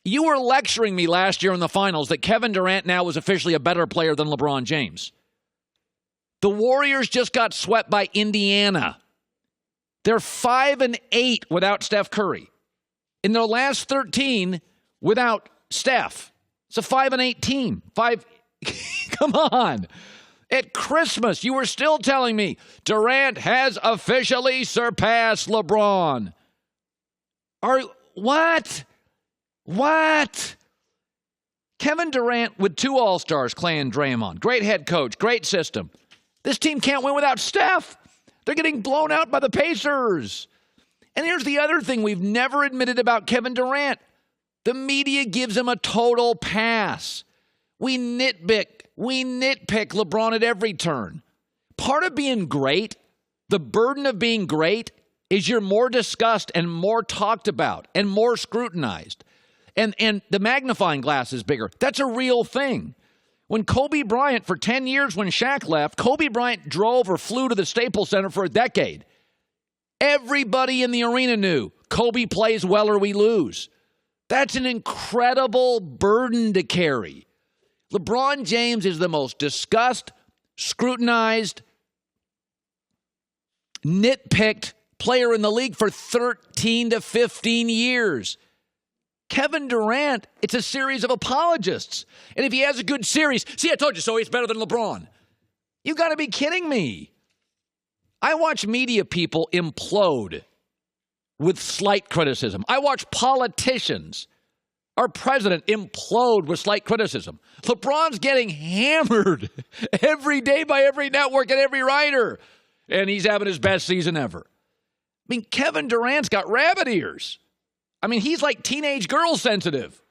You were lecturing me last year in the finals that Kevin Durant now was officially a better player than LeBron James. The Warriors just got swept by Indiana. They're 5-8 without Steph Curry. In their last 13 without Steph. It's a 5-8 team. Come on. At Christmas, you were still telling me Durant has officially surpassed LeBron. What? Kevin Durant with 2 All-Stars, Clay and Draymond. Great head coach, great system. This team can't win without Steph. They're getting blown out by the Pacers. And here's the other thing we've never admitted about Kevin Durant. The media gives him a total pass. We nitpick LeBron at every turn. Part of being great, the burden of being great, is you're more discussed and more talked about and more scrutinized. And the magnifying glass is bigger. That's a real thing. When Kobe Bryant, for 10 years when Shaq left, Kobe Bryant drove or flew to the Staples Center for a decade. Everybody in the arena knew Kobe plays well or we lose. That's an incredible burden to carry. LeBron James is the most discussed, scrutinized, nitpicked player in the league for 13 to 15 years. Kevin Durant, it's a series of apologists. And if he has a good series, see, I told you so, he's better than LeBron. You got to be kidding me. I watch media people implode with slight criticism. I watch politicians, our president, implode with slight criticism. LeBron's getting hammered every day by every network and every writer. And he's having his best season ever. I mean, Kevin Durant's got rabbit ears. I mean, he's like teenage girl sensitive.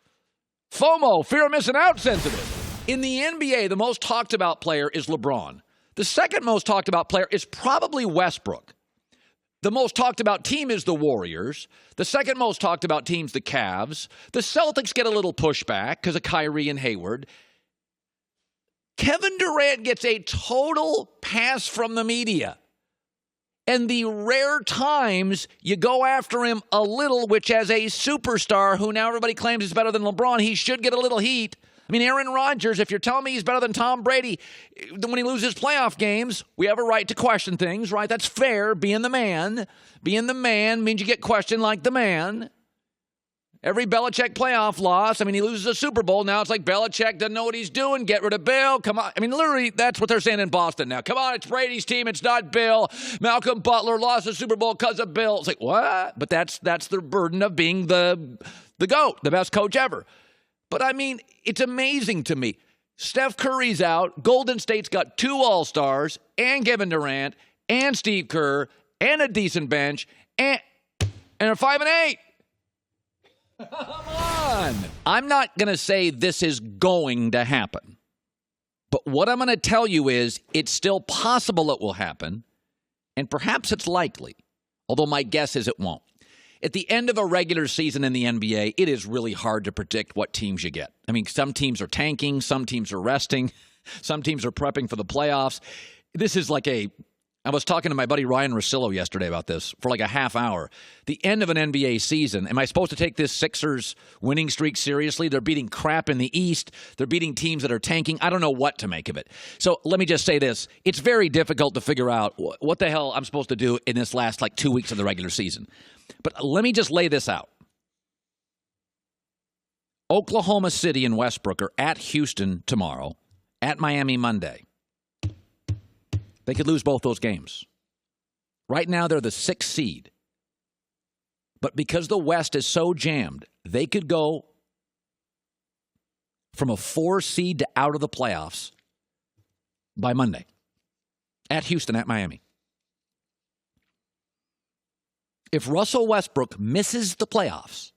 FOMO, fear of missing out sensitive. In the NBA, the most talked about player is LeBron. The second most talked about player is probably Westbrook. The most talked about team is the Warriors. The second most talked about team's the Cavs. The Celtics get a little pushback because of Kyrie and Hayward. Kevin Durant gets a total pass from the media. And the rare times you go after him a little, which as a superstar who now everybody claims is better than LeBron, he should get a little heat. I mean, Aaron Rodgers, if you're telling me he's better than Tom Brady, when he loses playoff games, we have a right to question things, right? That's fair, being the man. Being the man means you get questioned like the man. Every Belichick playoff loss, I mean, he loses a Super Bowl. Now it's like Belichick doesn't know what he's doing. Get rid of Bill. Come on. I mean, literally, that's what they're saying in Boston now. Come on, it's Brady's team. It's not Bill. Malcolm Butler lost the Super Bowl because of Bill. It's like, what? But that's the burden of being the GOAT, the best coach ever. But, I mean, it's amazing to me. Steph Curry's out. Golden State's got 2 All-Stars and Kevin Durant and Steve Kerr and a decent bench and they're 5-8. Come on. I'm not going to say this is going to happen. But what I'm going to tell you is it's still possible it will happen, and perhaps it's likely, although my guess is it won't. At the end of a regular season in the NBA, it is really hard to predict what teams you get. I mean, some teams are tanking, some teams are resting, some teams are prepping for the playoffs. This is like I was talking to my buddy Ryan Russillo yesterday about this for like a half hour. The end of an NBA season, am I supposed to take this Sixers winning streak seriously? They're beating crap in the East. They're beating teams that are tanking. I don't know what to make of it. So let me just say this. It's very difficult to figure out what the hell I'm supposed to do in this last like 2 weeks of the regular season. But let me just lay this out. Oklahoma City and Westbrook are at Houston tomorrow, at Miami Monday. They could lose both those games. Right now, they're the 6th seed. But because the West is so jammed, they could go from a 4 seed to out of the playoffs by Monday. At Houston, at Miami. If Russell Westbrook misses the playoffs,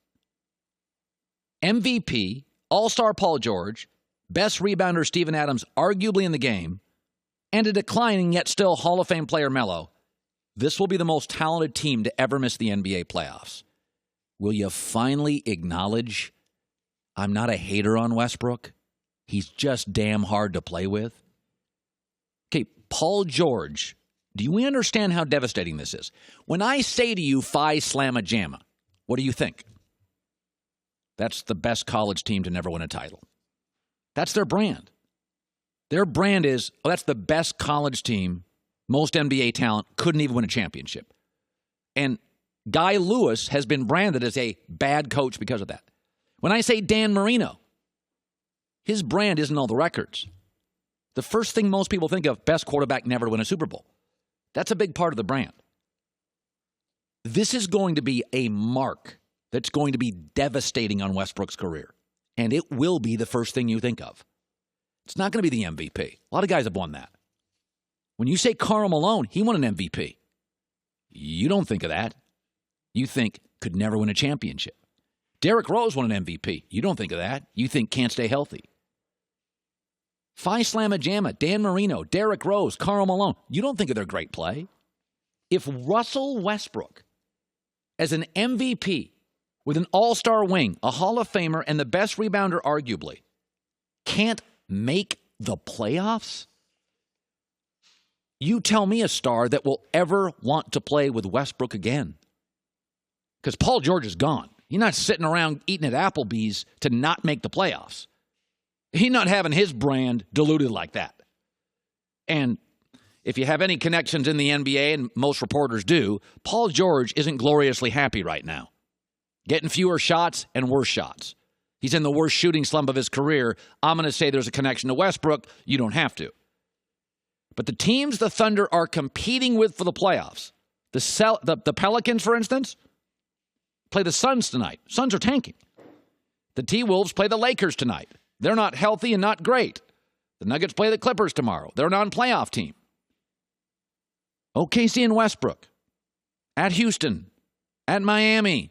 MVP, All-Star Paul George, best rebounder Steven Adams arguably in the game, and a declining yet still Hall of Fame player Melo, this will be the most talented team to ever miss the NBA playoffs. Will you finally acknowledge I'm not a hater on Westbrook? He's just damn hard to play with. Okay, Paul George, do we understand how devastating this is? When I say to you, Phi Slamma Jamma, what do you think? That's the best college team to never win a title. That's their brand. Their brand is, oh, that's the best college team. Most NBA talent couldn't even win a championship. And Guy Lewis has been branded as a bad coach because of that. When I say Dan Marino, his brand isn't all the records. The first thing most people think of, best quarterback never to win a Super Bowl. That's a big part of the brand. This is going to be a mark that's going to be devastating on Westbrook's career. And it will be the first thing you think of. It's not going to be the MVP. A lot of guys have won that. When you say Karl Malone, he won an MVP. You don't think of that. You think could never win a championship. Derrick Rose won an MVP. You don't think of that. You think can't stay healthy. Phi Slamma Jamma, Dan Marino, Derrick Rose, Karl Malone. You don't think of their great play. If Russell Westbrook, as an MVP, with an all-star wing, a Hall of Famer, and the best rebounder arguably, can't make the playoffs? You tell me a star that will ever want to play with Westbrook again. Because Paul George is gone. He's not sitting around eating at Applebee's to not make the playoffs. He's not having his brand diluted like that. And if you have any connections in the NBA, and most reporters do, Paul George isn't gloriously happy right now. Getting fewer shots and worse shots. He's in the worst shooting slump of his career. I'm going to say there's a connection to Westbrook. You don't have to. But the teams the Thunder are competing with for the playoffs, the Pelicans, for instance, play the Suns tonight. Suns are tanking. The T-Wolves play the Lakers tonight. They're not healthy and not great. The Nuggets play the Clippers tomorrow. They're a non-playoff team. OKC and Westbrook. At Houston. At Miami.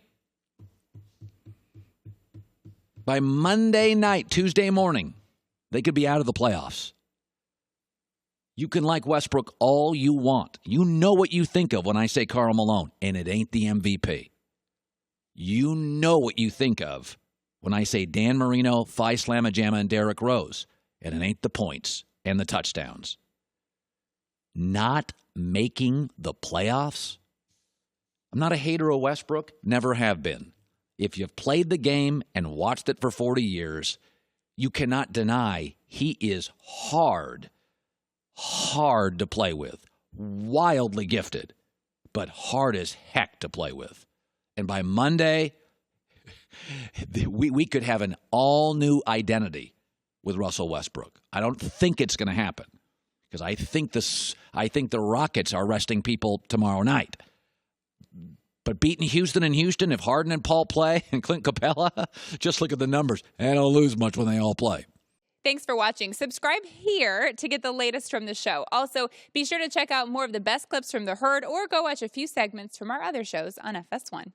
By Monday night, Tuesday morning, they could be out of the playoffs. You can like Westbrook all you want. You know what you think of when I say Karl Malone, and it ain't the MVP. You know what you think of when I say Dan Marino, Phi Slamma Jamma, and Derrick Rose, and it ain't the points and the touchdowns. Not making the playoffs? I'm not a hater of Westbrook, never have been. If you've played the game and watched it for 40 years, you cannot deny he is hard to play with. Wildly gifted, but hard as heck to play with. And by Monday, we could have an all-new identity with Russell Westbrook. I don't think it's going to happen because I think the Rockets are resting people tomorrow night. But beating Houston in Houston, if Harden and Paul play, and Clint Capella, just look at the numbers. They don't lose much when they all play. Thanks for watching. Subscribe here to get the latest from the show. Also, be sure to check out more of the best clips from The Herd or go watch a few segments from our other shows on FS1.